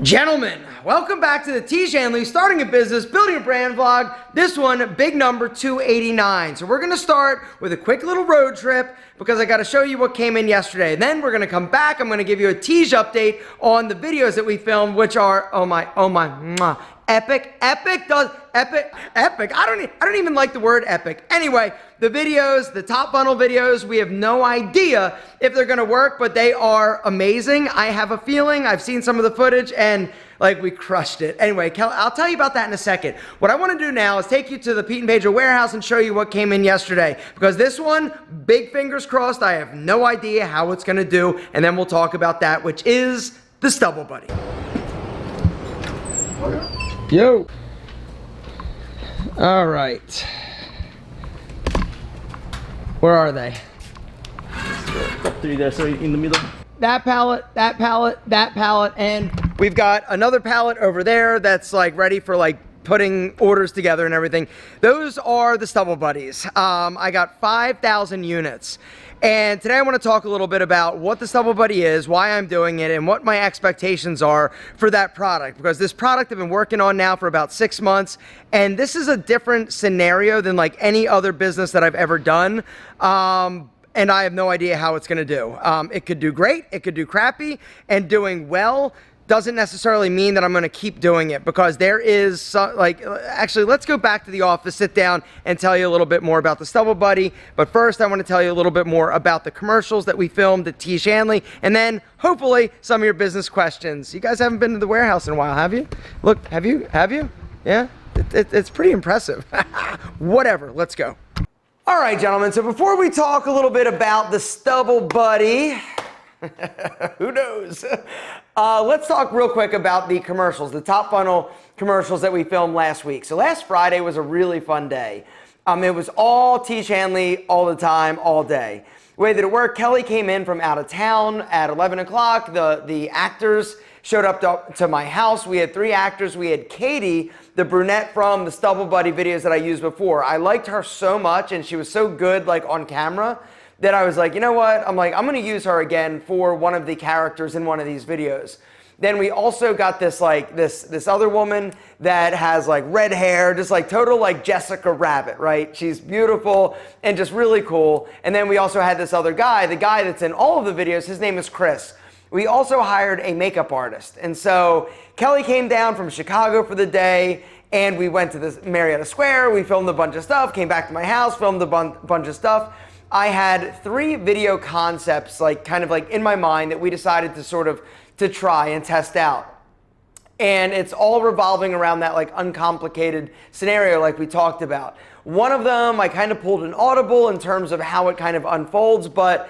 Gentlemen, welcome back to the Tiege Hanley Starting a Business, Building a Brand vlog. This one, big number 289. So we're going to start with a quick little road trip because I got to show you what came in yesterday. Then we're going to come back. I'm going to give you a Tiege update on the videos that we filmed, which are, oh my, mwah, epic. I don't even like the word epic. Anyway, the videos, the top funnel videos, we have no idea if they're gonna work, but they are amazing. I have a feeling, I've seen some of the footage and like we crushed it. Anyway, Kelley, I'll tell you about that in a second. What I wanna do now is take you to the Pete Pedro warehouse and show you what came in yesterday. Because this one, big fingers crossed, I have no idea how it's gonna do. And then we'll talk about that, which is the Stubble Buddy. Yo. All right. Where are they? Top three there, so in the middle. That pallet, that pallet, that pallet, and we've got another pallet over there that's like ready for like putting orders together and everything. Those are the Stubble Buddies. I got 5,000 units. And today I want to talk a little bit about what the Stubble Buddy is, why I'm doing it, and what my expectations are for that product. Because this product I've been working on now for about 6 months, and this is a different scenario than like any other business that I've ever done. And I have no idea how it's going to do. It could do great, it could do crappy, and doing well doesn't necessarily mean that I'm going to keep doing it, because there is actually, let's go back to the office, sit down and tell you a little bit more about the Stubble Buddy. But first I want to tell you a little bit more about the commercials that we filmed at Tiege Hanley, and then hopefully some of your business questions. You guys haven't been to the warehouse in a while, have you? Look, have you? Yeah, it's pretty impressive. Whatever, let's go. All right, gentlemen, so before we talk a little bit about the Stubble Buddy, who knows? Let's talk real quick about the commercials, the top funnel commercials that we filmed last week. So last Friday was a really fun day. It was all Tiege Hanley all the time, all day. The way that it worked, Kelley came in from out of town at 11 o'clock. The actors showed up to my house. We had 3 actors. We had Katie, the brunette from the Stubble Buddy videos that I used before. I liked her so much, and she was so good like on camera, that I was like, you know what? I'm gonna use her again for one of the characters in one of these videos. Then we also got this this other woman that has like red hair, just like total like Jessica Rabbit, right? She's beautiful and just really cool. And then we also had this other guy, the guy that's in all of the videos, his name is Chris. We also hired a makeup artist. And so Kelley came down from Chicago for the day, and we went to this Marietta Square, we filmed a bunch of stuff, came back to my house, filmed a bunch of stuff. I had 3 video concepts like kind of like in my mind that we decided to try and test out. And it's all revolving around that like uncomplicated scenario like we talked about. One of them, I kind of pulled an audible in terms of how it kind of unfolds, but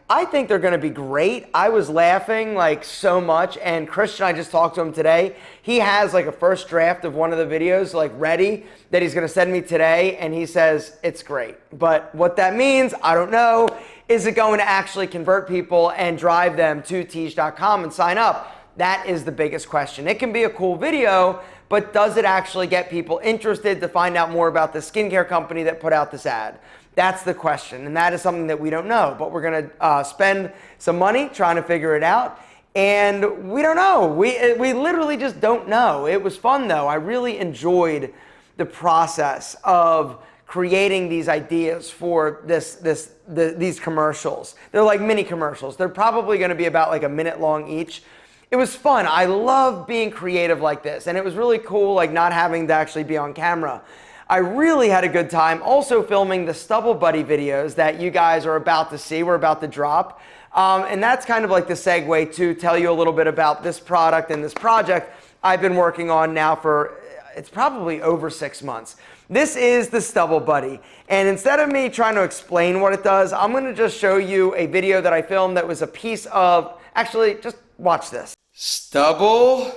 I think they're gonna be great. I was laughing like so much, and Christian, I just talked to him today. He has like a first draft of one of the videos like ready that he's gonna send me today, and he says it's great. But what that means, I don't know. Is it going to actually convert people and drive them to Tiege.com and sign up? That is the biggest question. It can be a cool video, but does it actually get people interested to find out more about the skincare company that put out this ad? That's the question, and that is something that we don't know, but we're gonna spend some money trying to figure it out, and we don't know. We literally just don't know. It was fun though. I really enjoyed the process of creating these ideas for these commercials. They're like mini commercials. They're probably gonna be about like a minute long each. It was fun. I love being creative like this, and it was really cool like not having to actually be on camera. I really had a good time also filming the Stubble Buddy videos that you guys are about to see, we're about to drop. And that's kind of like the segue to tell you a little bit about this product and this project I've been working on now for, it's probably over 6 months. This is the Stubble Buddy. And instead of me trying to explain what it does, I'm gonna just show you a video that I filmed that was a piece of, actually, just watch this. Stubble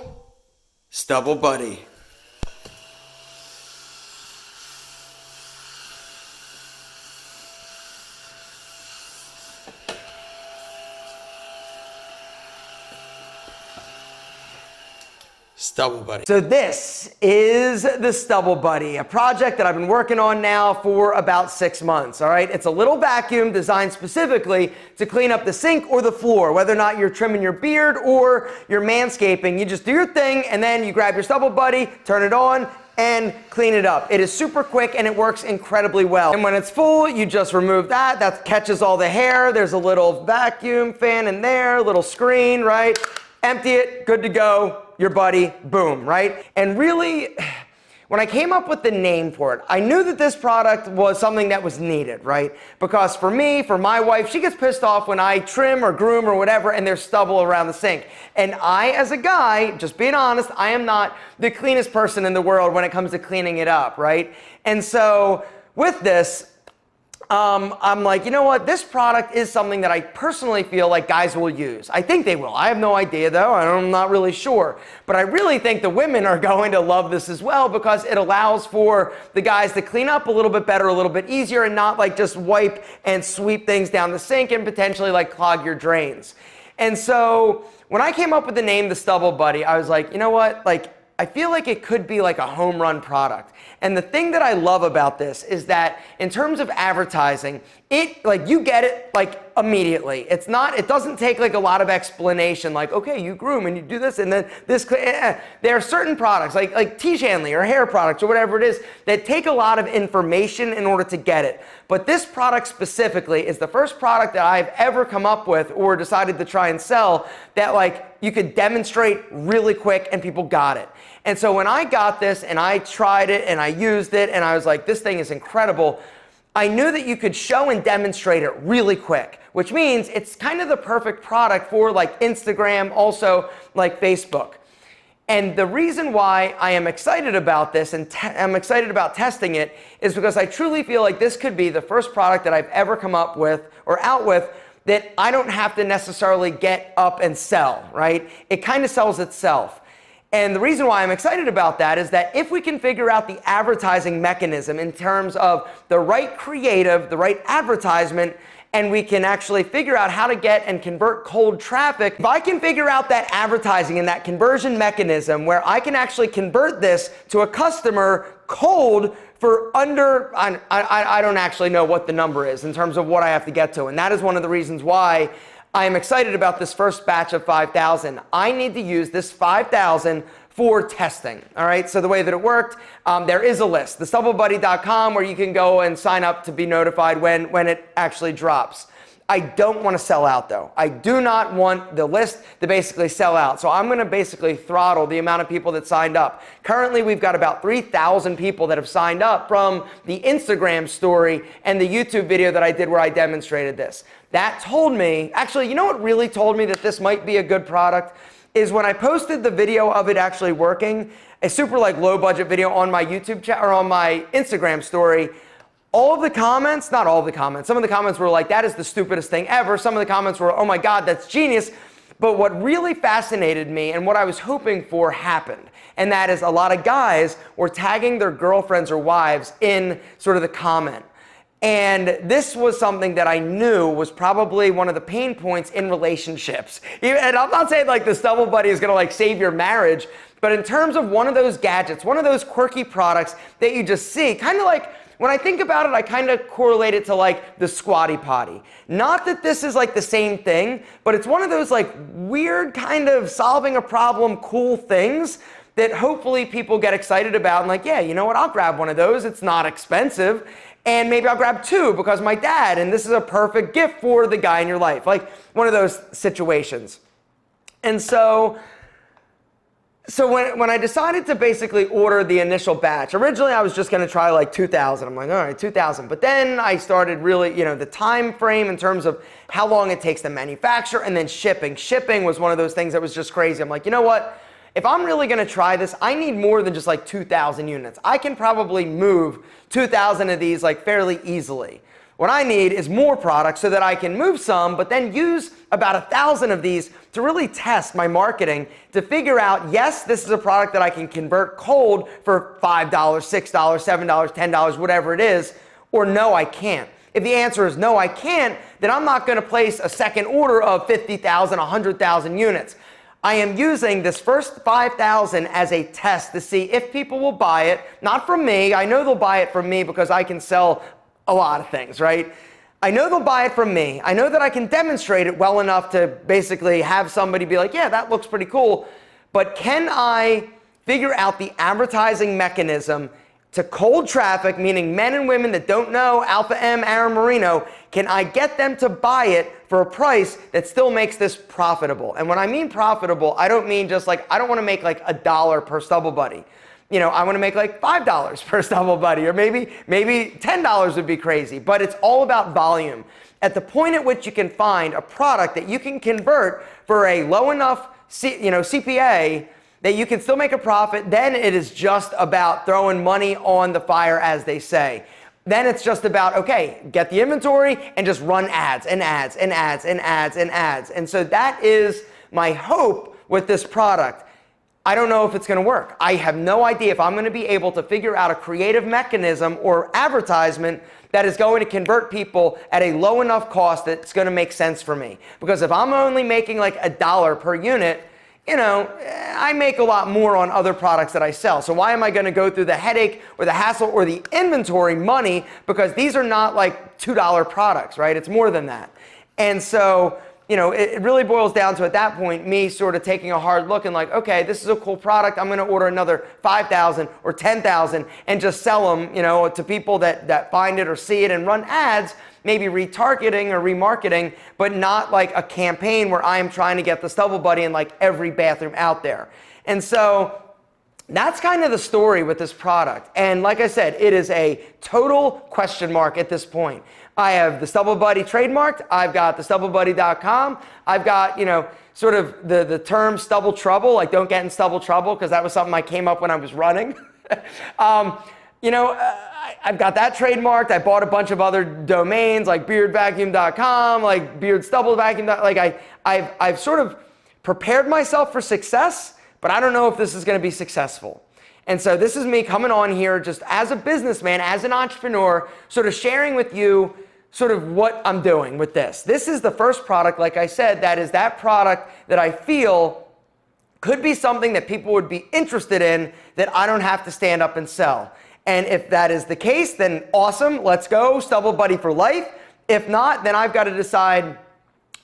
Buddy. Stubble Buddy. So this is the Stubble Buddy, a project that I've been working on now for about 6 months, all right? It's a little vacuum designed specifically to clean up the sink or the floor, whether or not you're trimming your beard or you're manscaping. You just do your thing and then you grab your Stubble Buddy, turn it on, and clean it up. It is super quick and it works incredibly well. And when it's full, you just remove that. That catches all the hair. There's a little vacuum fan in there, a little screen, right? Empty it, good to go. Your buddy, boom, right? And really, when I came up with the name for it, I knew that this product was something that was needed, right? Because for me, for my wife, she gets pissed off when I trim or groom or whatever and there's stubble around the sink. And I, as a guy, just being honest, I am not the cleanest person in the world when it comes to cleaning it up, right? And so with this, I'm like, you know what? This product is something that I personally feel like guys will use. I think they will. I have no idea though. I'm not really sure. But I really think the women are going to love this as well because it allows for the guys to clean up a little bit better, a little bit easier, and not like just wipe and sweep things down the sink and potentially like clog your drains. And so when I came up with the name, the Stubble Buddy, I was like, you know what? Like, I feel like it could be like a home run product. And the thing that I love about this is that in terms of advertising, you get it like immediately. It doesn't take like a lot of explanation, like, okay, you groom and you do this and then this. There are certain products like Tiege Hanley or hair products or whatever it is that take a lot of information in order to get it. But this product specifically is the first product that I've ever come up with or decided to try and sell that like you could demonstrate really quick and people got it. And so when I got this and I tried it and I used it and I was like, this thing is incredible, I knew that you could show and demonstrate it really quick, which means it's kind of the perfect product for like Instagram, also like Facebook. And the reason why I am excited about this and I'm excited about testing it is because I truly feel like this could be the first product that I've ever come up with or out with that I don't have to necessarily get up and sell, right? It kind of sells itself. And the reason why I'm excited about that is that if we can figure out the advertising mechanism in terms of the right creative, the right advertisement, and we can actually figure out how to get and convert cold traffic, if I can figure out that advertising and that conversion mechanism where I can actually convert this to a customer cold for under, I don't actually know what the number is in terms of what I have to get to. And that is one of the reasons why I am excited about this first batch of 5,000. I need to use this 5,000 for testing, all right? So the way that it worked, there is a list, thestubblebuddy.com, where you can go and sign up to be notified when it actually drops. I don't want to sell out though. I do not want the list to basically sell out. So I'm going to basically throttle the amount of people that signed up. Currently, we've got about 3,000 people that have signed up from the Instagram story and the YouTube video that I did where I demonstrated this. That told me, actually, you know what really told me that this might be a good product is when I posted the video of it actually working, a super like low budget video on my YouTube chat or on my Instagram story. All of the comments, not all of the comments, some of the comments were like, that is the stupidest thing ever. Some of the comments were, oh my God, that's genius. But what really fascinated me and what I was hoping for happened. And that is a lot of guys were tagging their girlfriends or wives in sort of the comment. And this was something that I knew was probably one of the pain points in relationships. And I'm not saying like the Stubble Buddy is gonna like save your marriage, but in terms of one of those gadgets, one of those quirky products that you just see, kind of like, when I think about it, I kind of correlate it to like the Squatty Potty. Not that this is like the same thing, but it's one of those like weird kind of solving a problem cool things that hopefully people get excited about and like, yeah, you know what, I'll grab one of those. It's not expensive. And maybe I'll grab two because my dad, and this is a perfect gift for the guy in your life. Like one of those situations. And so when I decided to basically order the initial batch, originally I was just going to try like 2,000. I'm like, all right, 2,000. But then I started really, the time frame in terms of how long it takes to manufacture and then shipping. Shipping was one of those things that was just crazy. I'm like, you know what? If I'm really going to try this, I need more than just like 2,000 units. I can probably move 2,000 of these like fairly easily. What I need is more products so that I can move some, but then use about 1,000 of these to really test my marketing to figure out, yes, this is a product that I can convert cold for $5, $6, $7, $10, whatever it is, or no, I can't. If the answer is no, I can't, then I'm not going to place a second order of 50,000, 100,000 units. I am using this first 5,000 as a test to see if people will buy it, not from me. I know they'll buy it from me because I can sell a lot of things, right? I know they'll buy it from me. I know that I can demonstrate it well enough to basically have somebody be like, yeah, that looks pretty cool. But can I figure out the advertising mechanism to cold traffic, meaning men and women that don't know Alpha M, Aaron Marino? Can I get them to buy it for a price that still makes this profitable? And when I mean profitable, I don't mean just like, I don't want to make like $1 per Stubble Buddy. You know, I want to make like $5 per Stubble Buddy, or maybe $10 would be crazy, but it's all about volume. At the point at which you can find a product that you can convert for a low enough CPA that you can still make a profit, then it is just about throwing money on the fire, as they say. Then it's just about, okay, get the inventory and just run ads and ads and ads and ads and ads. And so that is my hope with this product. I don't know if it's going to work. I have no idea if I'm going to be able to figure out a creative mechanism or advertisement that is going to convert people at a low enough cost that's going to make sense for me. Because if I'm only making like $1 per unit, you know, I make a lot more on other products that I sell. So why am I going to go through the headache or the hassle or the inventory money? Because these are not like $2 products, right? It's more than that. And so, you know, it really boils down to, at that point, me sort of taking a hard look and like, okay, this is a cool product. I'm going to order another 5,000 or 10,000 and just sell them, you know, to people that find it or see it and run ads, maybe retargeting or remarketing, but not like a campaign where I am trying to get the Stubble Buddy in like every bathroom out there. And so that's kind of the story with this product. And like I said, it is a total question mark at this point. I have the Stubble Buddy trademarked. I've got the stubblebuddy.com. I've got, you know, sort of the term stubble trouble, like don't get in stubble trouble, because that was something I came up when I was running. You know, I've got that trademarked. I bought a bunch of other domains like beardvacuum.com, like beardstubblevacuum. Like I've sort of prepared myself for success, but I don't know if this is going to be successful. And so this is me coming on here just as a businessman, as an entrepreneur, sort of sharing with you sort of what I'm doing with this. This is the first product, like I said, that is that product that I feel could be something that people would be interested in that I don't have to stand up and sell. And if that is the case, then awesome, let's go, Stubble Buddy for life. If not, then I've got to decide,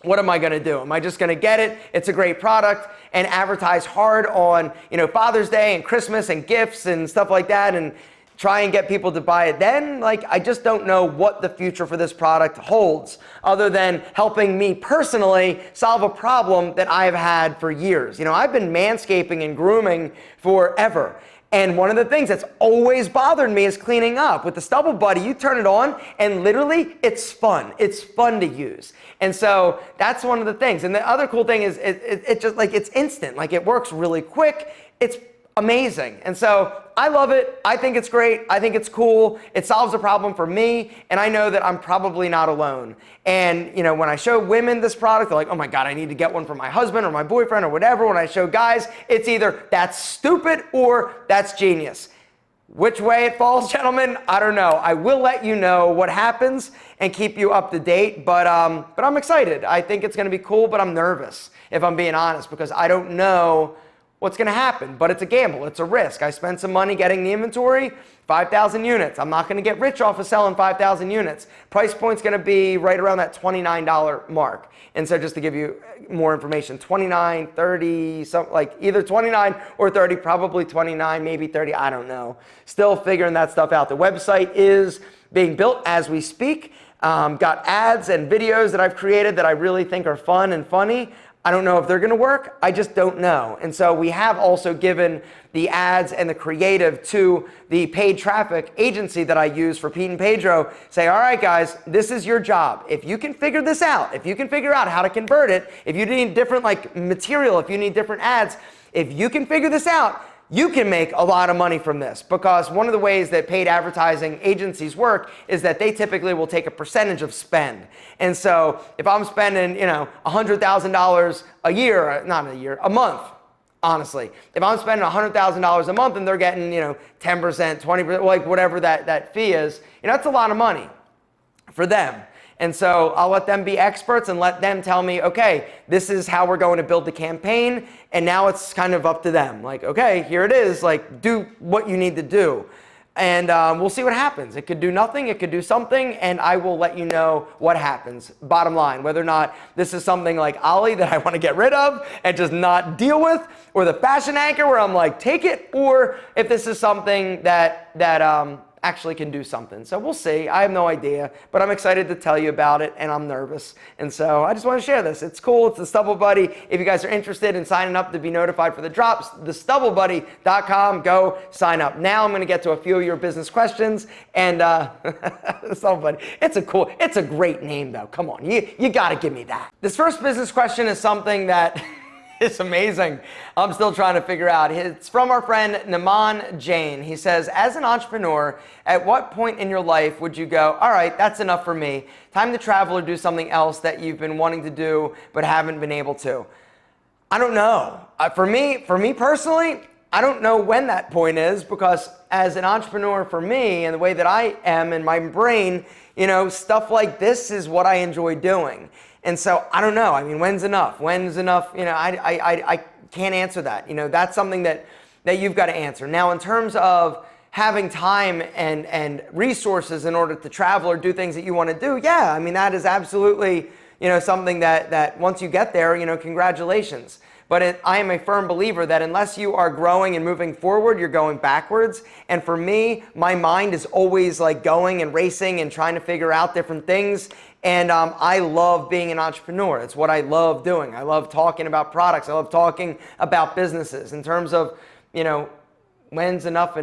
what am I going to do? Am I just going to get it? It's a great product, and advertise hard on, you know, Father's Day and Christmas and gifts and stuff like that, and try and get people to buy it then? Like, I just don't know what the future for this product holds, other than helping me personally solve a problem that I've had for years. You know, I've been manscaping and grooming forever. And one of the things that's always bothered me is cleaning up. With the Stubble Buddy, you turn it on and literally it's fun. It's fun to use. And so that's one of the things. And the other cool thing is it just like, it's instant. Like, it works really quick. It's amazing. And so I love it. I think it's great. I think it's cool. It solves a problem for me. And I know that I'm probably not alone. And, you know, when I show women this product, they're like, oh my God, I need to get one for my husband or my boyfriend or whatever. When I show guys, it's either that's stupid or that's genius. Which way it falls, gentlemen, I don't know. I will let you know what happens and keep you up to date. But I'm excited. I think it's going to be cool, but I'm nervous, if I'm being honest, because I don't know what's going to happen. But it's a gamble. It's a risk. I spent some money getting the inventory, 5,000 units. I'm not going to get rich off of selling 5,000 units. Price point's going to be right around that $29 mark. And so just to give you more information, 29, 30, something like either 29 or 30, probably 29, maybe 30, I don't know. Still figuring that stuff out. The website is being built as we speak. Got ads and videos that I've created that I really think are fun and funny. I don't know if they're going to work. I just don't know. And so we have also given the ads and the creative to the paid traffic agency that I use for Pete and Pedro. Say, all right, guys, this is your job. If you can figure this out, if you can figure out how to convert it, if you need different like material, if you need different ads, if you can figure this out, you can make a lot of money from this. Because one of the ways that paid advertising agencies work is that they typically will take a percentage of spend. And so if I'm spending, you know, $100,000 a year, not a year, a month, honestly, if I'm spending $100,000 a month and they're getting, you know, 10%, 20%, like whatever that fee is, you know, that's a lot of money for them. And so I'll let them be experts and let them tell me, okay, this is how we're going to build the campaign. And now it's kind of up to them. Like, okay, here it is. Like, do what you need to do. And we'll see what happens. It could do nothing, it could do something, and I will let you know what happens. Bottom line, whether or not this is something like Ollie that I want to get rid of and just not deal with, or the fashion anchor where I'm like, take it, or if this is something that actually can do something. So we'll see. I have no idea, but I'm excited to tell you about it, and I'm nervous. And so I just want to share this. It's cool. It's the Stubble Buddy. If you guys are interested in signing up to be notified for the drops, thestubblebuddy.com, go sign up. Now I'm going to get to a few of your business questions, and the Stubble Buddy. It's a great name though. Come on, you got to give me that. This first business question is something that it's amazing. I'm still trying to figure out. It's from our friend Naman Jain. He says, as an entrepreneur, at what point in your life would you go, all right, that's enough for me. Time to travel or do something else that you've been wanting to do but haven't been able to? I don't know. For me personally, I don't know when that point is, because as an entrepreneur for me and the way that I am in my brain, stuff like this is what I enjoy doing. And so I don't know. I mean, when's enough? When's enough? I can't answer that. That's something that you've got to answer. Now, in terms of having time and resources in order to travel or do things that you want to do, yeah, I mean, that is absolutely, something that once you get there, congratulations. But I am a firm believer that unless you are growing and moving forward, you're going backwards. And for me, my mind is always like going and racing and trying to figure out different things. And I love being an entrepreneur. It's what I love doing. I love talking about products. I love talking about businesses. In terms of, when's enough?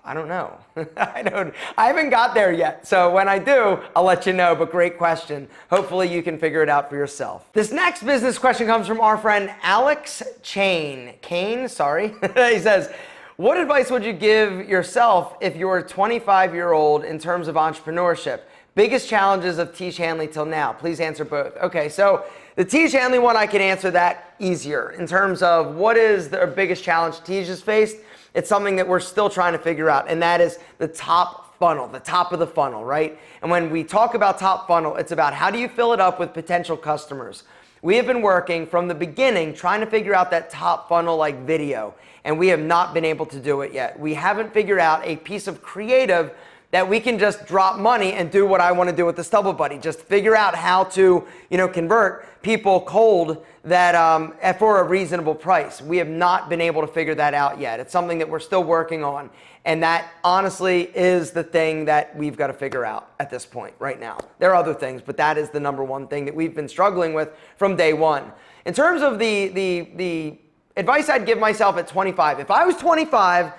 I don't know. I haven't got there yet. So when I do, I'll let you know, but great question. Hopefully you can figure it out for yourself. This next business question comes from our friend Alex Kane, he says, what advice would you give yourself if you were a 25-year-old in terms of entrepreneurship? Biggest challenges of Tiege Hanley till now. Please answer both. Okay, so the Tiege Hanley one, I can answer that easier. In terms of what is the biggest challenge Tiege has faced, it's something that we're still trying to figure out, and that is the top funnel, the top of the funnel, right? And when we talk about top funnel, it's about how do you fill it up with potential customers. We have been working from the beginning trying to figure out that top funnel like video, and we have not been able to do it yet. We haven't figured out a piece of creative that we can just drop money and do what I want to do with the Stubble Buddy. Just figure out how to, convert people cold that for a reasonable price. We have not been able to figure that out yet. It's something that we're still working on. And that honestly is the thing that we've got to figure out at this point right now. There are other things, but that is the number one thing that we've been struggling with from day one. In terms of the advice I'd give myself at 25, if I was 25,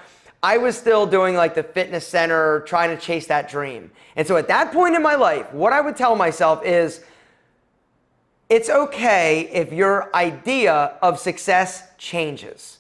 I was still doing like the fitness center, trying to chase that dream. And so at that point in my life, what I would tell myself is, it's okay if your idea of success changes.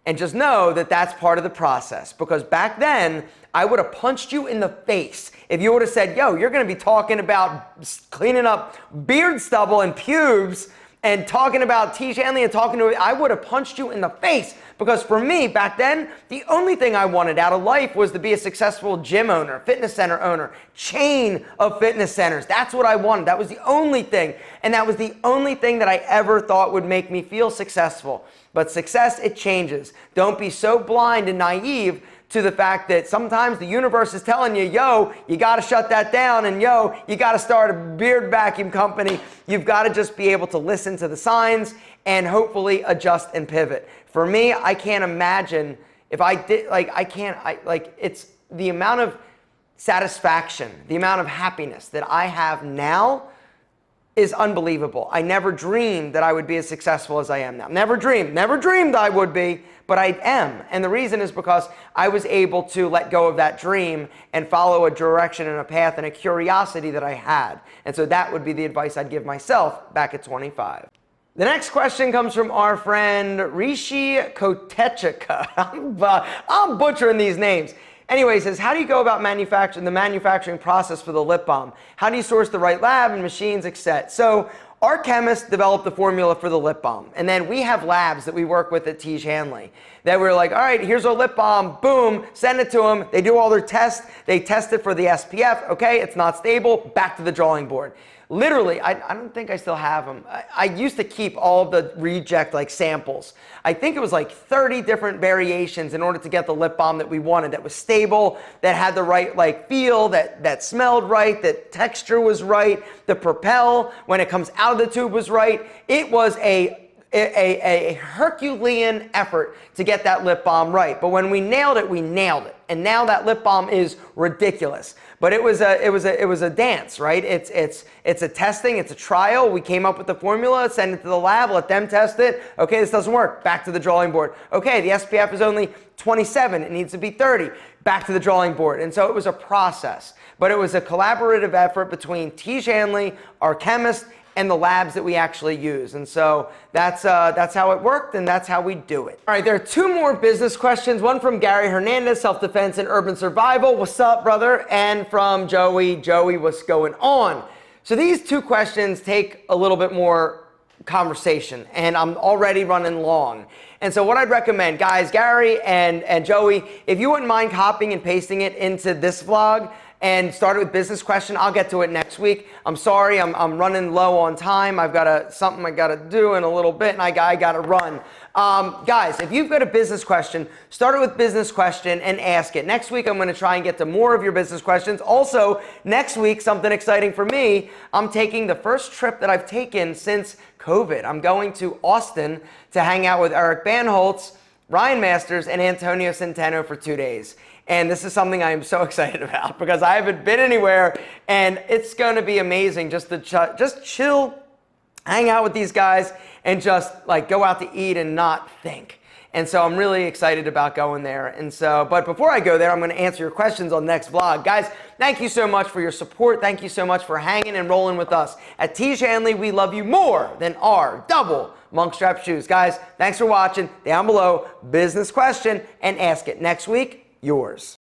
And just know that that's part of the process. Because back then, I would have punched you in the face if you would have said, yo, you're going to be talking about cleaning up beard stubble and pubes and talking about Tiege Hanley and talking to it. I would have punched you in the face. Because for me, back then, the only thing I wanted out of life was to be a successful gym owner, fitness center owner, chain of fitness centers. That's what I wanted. That was the only thing. And that was the only thing that I ever thought would make me feel successful. But success, it changes. Don't be so blind and naive to the fact that sometimes the universe is telling you, yo, you got to shut that down, and yo, you got to start a beard vacuum company. You've got to just be able to listen to the signs and hopefully adjust and pivot. For me, I can't imagine if I did, it's the amount of satisfaction, the amount of happiness that I have now is unbelievable. I never dreamed that I would be as successful as I am now. Never dreamed I would be, but I am. And the reason is because I was able to let go of that dream and follow a direction and a path and a curiosity that I had. And so that would be the advice I'd give myself back at 25. The next question comes from our friend Rishi Kotechika. I'm butchering these names. Anyway, he says, how do you go about the manufacturing process for the lip balm? How do you source the right lab and machines, etc.? So our chemists developed the formula for the lip balm. And then we have labs that we work with at Tiege Hanley that we're like, all right, here's our lip balm, boom, send it to them. They do all their tests. They test it for the SPF. Okay, it's not stable. Back to the drawing board. literally, I don't think I still have them. I used to keep all of the reject like samples. I think it was like 30 different variations in order to get the lip balm that we wanted, that was stable, that had the right like feel, that smelled right, that texture was right, the propel when it comes out of the tube was right. It was a Herculean effort to get that lip balm right. But when we nailed it, we nailed it. And now that lip balm is ridiculous. But it was a dance, right? It's a testing, it's a trial. We came up with the formula, send it to the lab, let them test it. Okay, this doesn't work. Back to the drawing board. Okay, the SPF is only 27. It needs to be 30. Back to the drawing board. And so it was a process. But it was a collaborative effort between Tiege Hanley, our chemist, and the labs that we actually use. And so that's how it worked, and that's how we do it. All right, there are two more business questions. One from Gary Hernandez, self-defense and urban survival. What's up, brother? And from Joey, what's going on? So these two questions take a little bit more conversation, and I'm already running long. And so what I'd recommend, guys, Gary and Joey, if you wouldn't mind copying and pasting it into this vlog, and started with business question. I'll get to it next week. I'm sorry, I'm running low on time. I've got something I gotta do in a little bit, and I gotta run. Guys, if you've got a business question, start it with business question and ask it. Next week, I'm gonna try and get to more of your business questions. Also, next week, something exciting for me, I'm taking the first trip that I've taken since COVID. I'm going to Austin to hang out with Eric Banholtz, Ryan Masters, and Antonio Centeno for 2 days. And this is something I am so excited about because I haven't been anywhere, and it's going to be amazing just to just chill, hang out with these guys, and just like go out to eat and not think. And so I'm really excited about going there. And so, but before I go there, I'm going to answer your questions on the next vlog. Guys, thank you so much for your support. Thank you so much for hanging and rolling with us. At Tiege Hanley, we love you more than our double monk strap shoes. Guys, thanks for watching. Down below, business question, and ask it. Next week, yours.